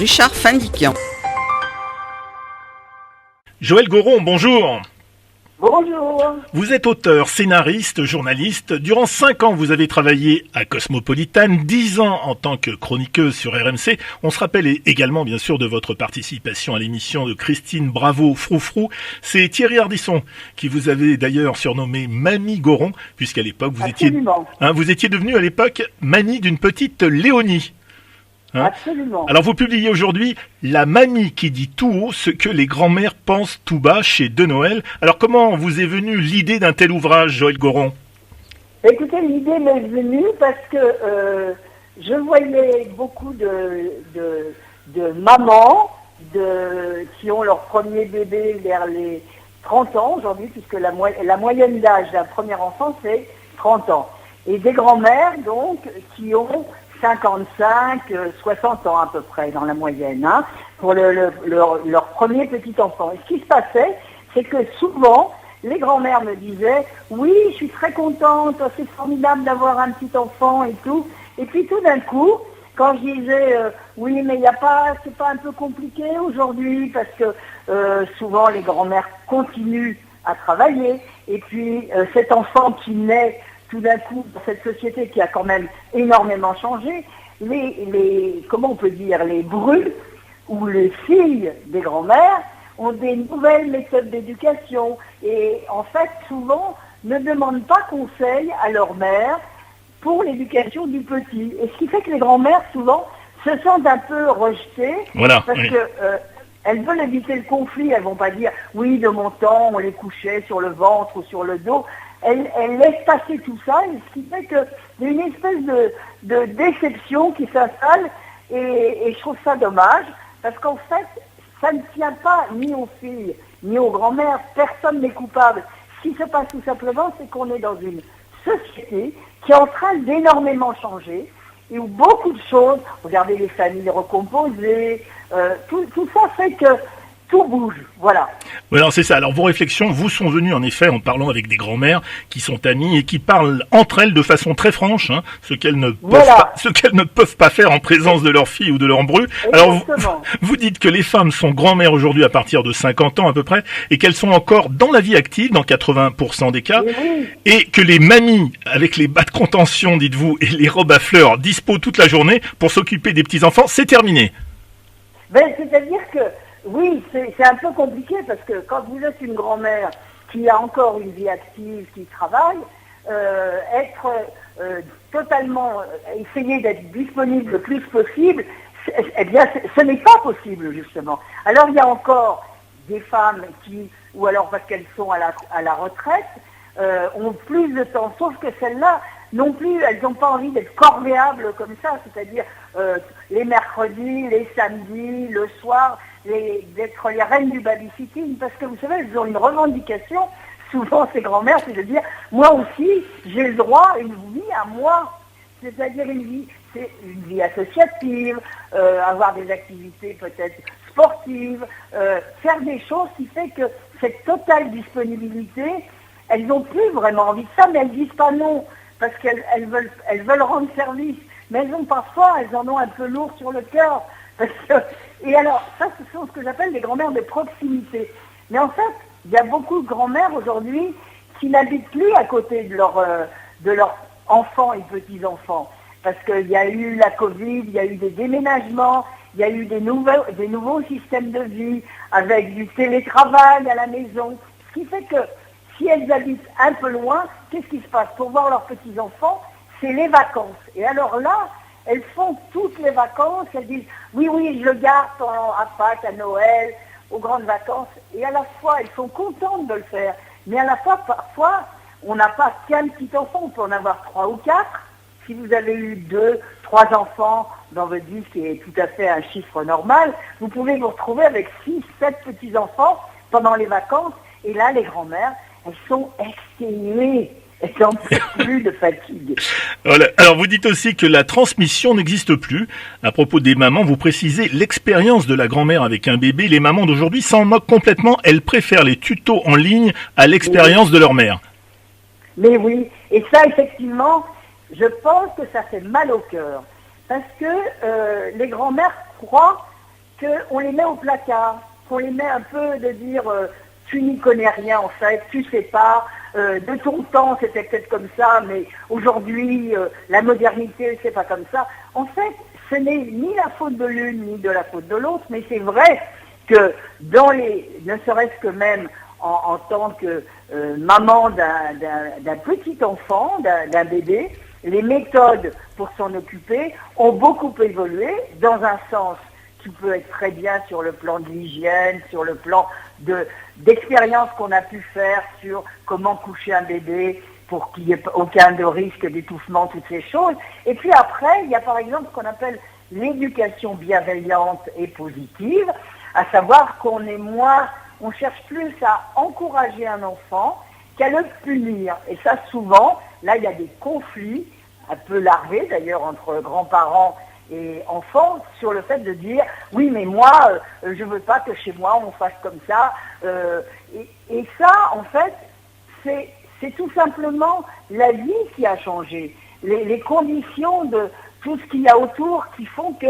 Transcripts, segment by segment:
Richard Findiquian. Joël Goron, bonjour. Bonjour. Vous êtes auteur, scénariste, journaliste. Durant 5 ans, vous avez travaillé à Cosmopolitan, 10 ans en tant que chroniqueuse sur RMC. On se rappelle également, bien sûr, de votre participation à l'émission de Christine Bravo Froufrou. C'est Thierry Ardisson qui vous avait d'ailleurs surnommé Mamie Goron, puisqu'à l'époque, vous étiez devenue à l'époque mamie d'une petite Léonie. Absolument. Alors vous publiez aujourd'hui La mamie qui dit tout haut ce que les grands-mères pensent tout bas chez De Noël. Alors comment vous est venue l'idée d'un tel ouvrage, Joël Goron ? Écoutez, l'idée m'est venue parce que je voyais beaucoup de mamans qui ont leur premier bébé vers les 30 ans aujourd'hui, puisque la moyenne d'âge d'un premier enfant, c'est 30 ans. Et des grands-mères, donc, qui ont 55, 60 ans à peu près dans la moyenne, pour leur premier petit enfant. Et ce qui se passait, c'est que souvent, les grands-mères me disaient « Oui, je suis très contente, c'est formidable d'avoir un petit enfant et tout ». Et puis tout d'un coup, quand je disais « Oui, mais c'est pas un peu compliqué aujourd'hui » parce que souvent les grands-mères continuent à travailler. Et puis cet enfant qui naît tout d'un coup, dans cette société qui a quand même énormément changé, comment on peut dire, les brus ou les filles des grands-mères ont des nouvelles méthodes d'éducation et en fait, souvent, ne demandent pas conseil à leur mère pour l'éducation du petit. Et ce qui fait que les grands-mères, souvent, se sentent un peu rejetées parce que elles veulent éviter le conflit. Elles vont pas dire « Oui, de mon temps, on les couchait sur le ventre ou sur le dos ». Elle laisse passer tout ça, et ce qui fait qu'il y a une espèce de déception qui s'installe, et je trouve ça dommage, parce qu'en fait, ça ne tient pas ni aux filles, ni aux grands-mères, personne n'est coupable. Ce qui se passe tout simplement, c'est qu'on est dans une société qui est en train d'énormément changer, et où beaucoup de choses, regardez les familles recomposées, tout ça fait que tout bouge, voilà. Alors c'est ça. Alors vos réflexions vous sont venues en effet en parlant avec des grands-mères qui sont amies et qui parlent entre elles de façon très franche, ce qu'elles ne peuvent pas faire en présence de leur fille ou de leur bru. Alors vous dites que les femmes sont grand-mères aujourd'hui à partir de 50 ans à peu près et qu'elles sont encore dans la vie active dans 80% des cas et que les mamies avec les bas de contention, dites-vous, et les robes à fleurs dispo toute la journée pour s'occuper des petits-enfants, c'est terminé. C'est-à-dire que oui, c'est un peu compliqué parce que quand vous êtes une grand-mère qui a encore une vie active, qui travaille, être totalement, essayer d'être disponible le plus possible, eh bien, ce n'est pas possible justement. Alors il y a encore des femmes qui, ou alors parce qu'elles sont à la retraite, ont plus de temps, sauf que celles-là, non plus, elles n'ont pas envie d'être corvéables comme ça, c'est-à-dire les mercredis, les samedis, le soir, d'être les reines du babysitting, parce que vous savez, elles ont une revendication, souvent ces grands-mères, c'est de dire, moi aussi, j'ai le droit à une vie à moi, c'est-à-dire une vie associative, avoir des activités peut-être sportives, faire des choses qui fait que cette totale disponibilité, elles n'ont plus vraiment envie de ça, mais elles disent pas non, parce qu'elles veulent rendre service, mais elles en ont un peu lourd sur le cœur, et alors, ça, ce sont ce que j'appelle les grand-mères de proximité. Mais en fait, il y a beaucoup de grand-mères aujourd'hui qui n'habitent plus à côté de leurs enfants et petits-enfants. Parce qu'il y a eu la Covid, il y a eu des déménagements, il y a eu des nouveaux systèmes de vie avec du télétravail à la maison. Ce qui fait que si elles habitent un peu loin, qu'est-ce qui se passe? Pour voir leurs petits-enfants, c'est les vacances. Et alors là, elles font toutes les vacances, elles disent « Oui, je le garde à Pâques, à Noël, aux grandes vacances. » Et à la fois, elles sont contentes de le faire. Mais à la fois, parfois, on n'a pas qu'un petit enfant, on peut en avoir 3 ou 4. Si vous avez eu 2, 3 enfants dans votre vie, ce qui est tout à fait un chiffre normal, vous pouvez vous retrouver avec 6, 7 petits-enfants pendant les vacances. Et là, les grands-mères, elles sont exténuées. Et j'en peux plus de fatigue. Voilà. Alors vous dites aussi que la transmission n'existe plus. À propos des mamans, vous précisez l'expérience de la grand-mère avec un bébé. Les mamans d'aujourd'hui s'en moquent complètement. Elles préfèrent les tutos en ligne à l'expérience de leur mère. Mais oui, et ça effectivement, je pense que ça fait mal au cœur. Parce que les grand-mères croient qu'on les met au placard, qu'on les met un peu de dire tu n'y connais rien en fait, tu sais pas, de ton temps c'était peut-être comme ça, mais aujourd'hui la modernité c'est pas comme ça. En fait, ce n'est ni la faute de l'une ni de la faute de l'autre, mais c'est vrai que ne serait-ce que même en tant que maman d'un petit enfant, d'un bébé, les méthodes pour s'en occuper ont beaucoup évolué dans un sens qui peut être très bien sur le plan de l'hygiène, sur le plan d'expérience qu'on a pu faire sur comment coucher un bébé pour qu'il n'y ait aucun de risque d'étouffement, toutes ces choses. Et puis après, il y a par exemple ce qu'on appelle l'éducation bienveillante et positive, à savoir on cherche plus à encourager un enfant qu'à le punir. Et ça, souvent, là, il y a des conflits, un peu larvés d'ailleurs, entre grands-parents et enfants, sur le fait de dire, oui, mais moi, je veux pas que chez moi, on fasse comme ça. Et ça, en fait, c'est tout simplement la vie qui a changé. Les conditions de tout ce qu'il y a autour qui font que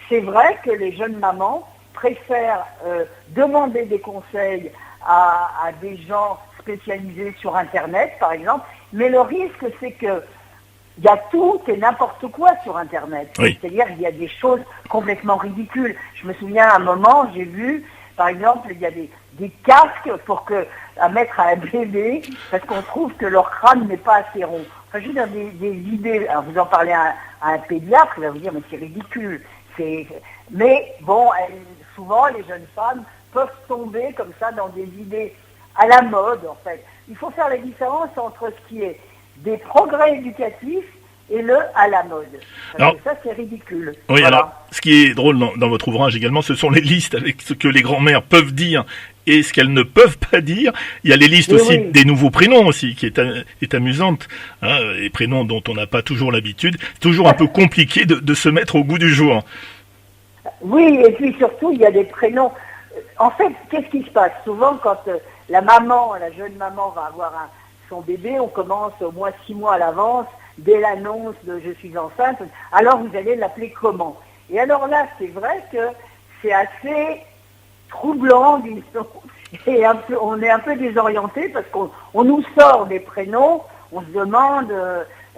c'est vrai que les jeunes mamans préfèrent demander des conseils à des gens spécialisés sur Internet, par exemple, mais le risque, c'est que il y a tout et n'importe quoi sur Internet. Oui. C'est-à-dire qu'il y a des choses complètement ridicules. Je me souviens à un moment, j'ai vu, par exemple, il y a des casques à mettre à un bébé parce qu'on trouve que leur crâne n'est pas assez rond. Enfin, je veux dire, des idées. Alors, vous en parlez à un pédiatre, il va vous dire, mais c'est ridicule. Mais bon, souvent, les jeunes femmes peuvent tomber comme ça dans des idées à la mode, en fait. Il faut faire la différence entre ce qui est des progrès éducatifs et le à la mode. Parce que ça, c'est ridicule. Oui, voilà. Alors, ce qui est drôle dans votre ouvrage également, ce sont les listes avec ce que les grands-mères peuvent dire et ce qu'elles ne peuvent pas dire. Il y a les listes aussi des nouveaux prénoms aussi, qui est amusante, hein, les prénoms dont on n'a pas toujours l'habitude. C'est toujours un peu compliqué de se mettre au goût du jour. Oui, et puis surtout, il y a des prénoms. En fait, qu'est-ce qui se passe? Souvent, quand la jeune maman va avoir son bébé, on commence au moins 6 mois à l'avance, dès l'annonce de « je suis enceinte », alors vous allez l'appeler comment? Et alors là, c'est vrai que c'est assez troublant, disons, et on est un peu désorienté parce qu'on nous sort des prénoms, on se demande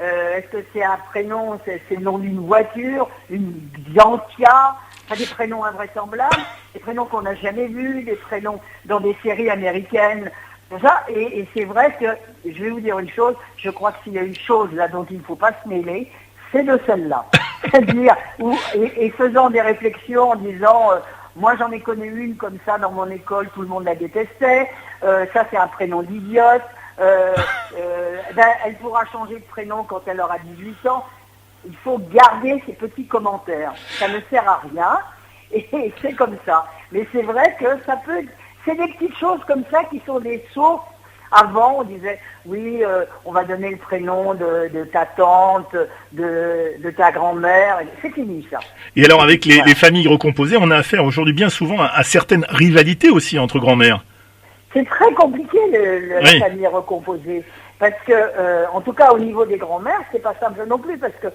est-ce que c'est un prénom, c'est le nom d'une voiture, une Xantia, des prénoms invraisemblables, des prénoms qu'on n'a jamais vus, des prénoms dans des séries américaines, tout ça. Et c'est vrai que, je vais vous dire une chose, je crois que s'il y a une chose là dont il ne faut pas se mêler, c'est de celle-là. C'est-à-dire, et faisant des réflexions en disant, moi j'en ai connu une comme ça dans mon école, tout le monde la détestait, ça c'est un prénom d'idiote, elle pourra changer de prénom quand elle aura 18 ans. Il faut garder ces petits commentaires. Ça ne sert à rien et c'est comme ça. Mais c'est vrai que c'est des petites choses comme ça qui sont des sources. Avant, on disait, oui, on va donner le prénom de ta tante, de ta grand-mère. C'est fini, ça. Et alors, avec les familles recomposées, on a affaire aujourd'hui bien souvent à certaines rivalités aussi entre grand-mères. C'est très compliqué, la famille recomposée. Parce que, en tout cas, au niveau des grand-mères, c'est pas simple non plus. Parce que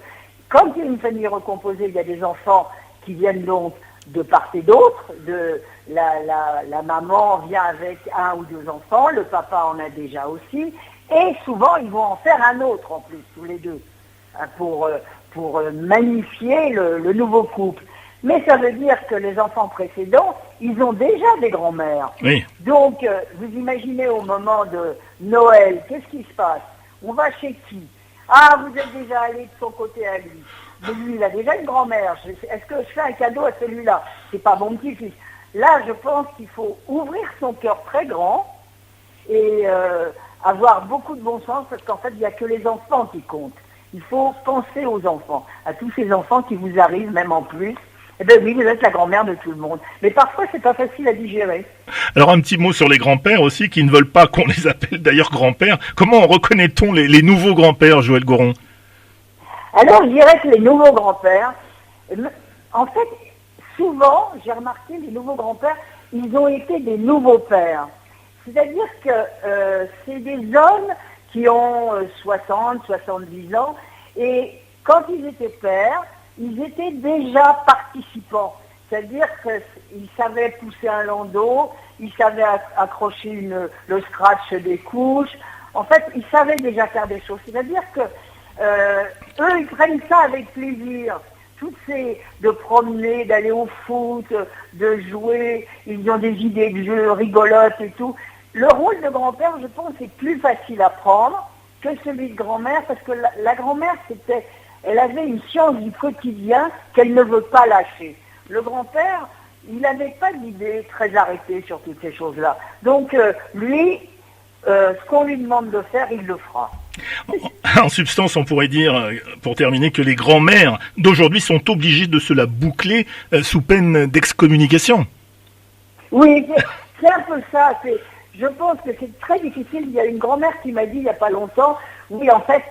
quand il y a une famille recomposée, il y a des enfants qui viennent donc de part et d'autre. La maman vient avec 1 ou 2 enfants, le papa en a déjà aussi. Et souvent, ils vont en faire un autre en plus, tous les deux, pour magnifier le nouveau couple. Mais ça veut dire que les enfants précédents, ils ont déjà des grands-mères. Oui. Donc, vous imaginez au moment de Noël, qu'est-ce qui se passe? On va chez qui? Ah, vous êtes déjà allé de son côté à lui. Mais lui, il a déjà une grand-mère. Est-ce que je fais un cadeau à celui-là? C'est pas mon petit-fils. Là, je pense qu'il faut ouvrir son cœur très grand et avoir beaucoup de bon sens parce qu'en fait, il n'y a que les enfants qui comptent. Il faut penser aux enfants, à tous ces enfants qui vous arrivent, même en plus. Eh bien oui, vous êtes la grand-mère de tout le monde. Mais parfois, c'est pas facile à digérer. Alors, un petit mot sur les grands-pères aussi, qui ne veulent pas qu'on les appelle d'ailleurs grands-pères. Comment reconnaît-on les nouveaux grands-pères, Joëlle Goron? Alors, je dirais que les nouveaux grands-pères, en fait, souvent, j'ai remarqué, les nouveaux grands-pères, ils ont été des nouveaux pères. C'est-à-dire que c'est des hommes qui ont 60, 70 ans, et quand ils étaient pères, ils étaient déjà participants. C'est-à-dire qu'ils savaient pousser un landau, ils savaient accrocher le scratch des couches. En fait, ils savaient déjà faire des choses. C'est-à-dire que eux, ils prennent ça avec plaisir. De promener, d'aller au foot, de jouer, ils ont des idées de jeux rigolotes et tout. Le rôle de grand-père, je pense, est plus facile à prendre que celui de grand-mère, parce que la grand-mère, elle avait une science du quotidien qu'elle ne veut pas lâcher. Le grand-père, il n'avait pas d'idée très arrêtée sur toutes ces choses-là. Donc, lui, ce qu'on lui demande de faire, il le fera. En substance, on pourrait dire, pour terminer, que les grands-mères d'aujourd'hui sont obligées de se la boucler sous peine d'excommunication. Oui, c'est un peu ça. Je pense que c'est très difficile. Il y a une grand-mère qui m'a dit il n'y a pas longtemps, oui, en fait,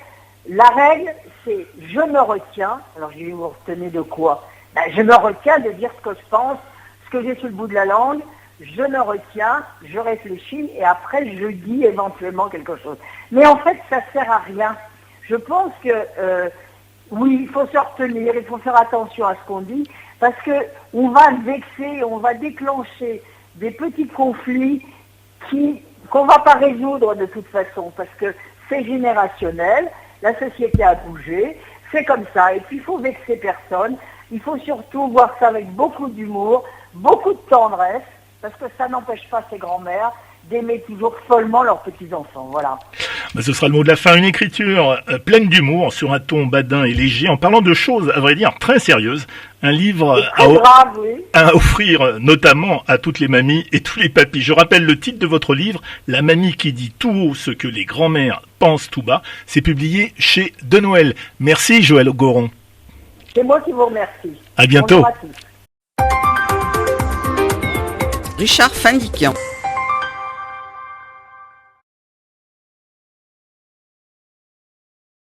la règle, c'est je me retiens. Alors, j'ai dit, vous retenez de quoi? Je me retiens de dire ce que je pense, ce que j'ai sur le bout de la langue. Je me retiens, je réfléchis et après je dis éventuellement quelque chose. Mais en fait, ça sert à rien. Je pense que oui, il faut se retenir, il faut faire attention à ce qu'on dit, parce que on va vexer, on va déclencher des petits conflits qu'on va pas résoudre de toute façon, parce que c'est générationnel, la société a bougé, c'est comme ça. Et puis il faut vexer personne. Il faut surtout voir ça avec beaucoup d'humour, beaucoup de tendresse. Parce que ça n'empêche pas ces grands-mères d'aimer toujours follement leurs petits-enfants, voilà. Ce sera le mot de la fin, une écriture pleine d'humour, sur un ton badin et léger, en parlant de choses, à vrai dire, très sérieuses. Un livre à offrir notamment à toutes les mamies et tous les papis. Je rappelle le titre de votre livre, La mamie qui dit tout haut ce que les grands-mères pensent tout bas. C'est publié chez De Noël. Merci Joëlle Goron. C'est moi qui vous remercie. À bientôt. Richard Fandikian.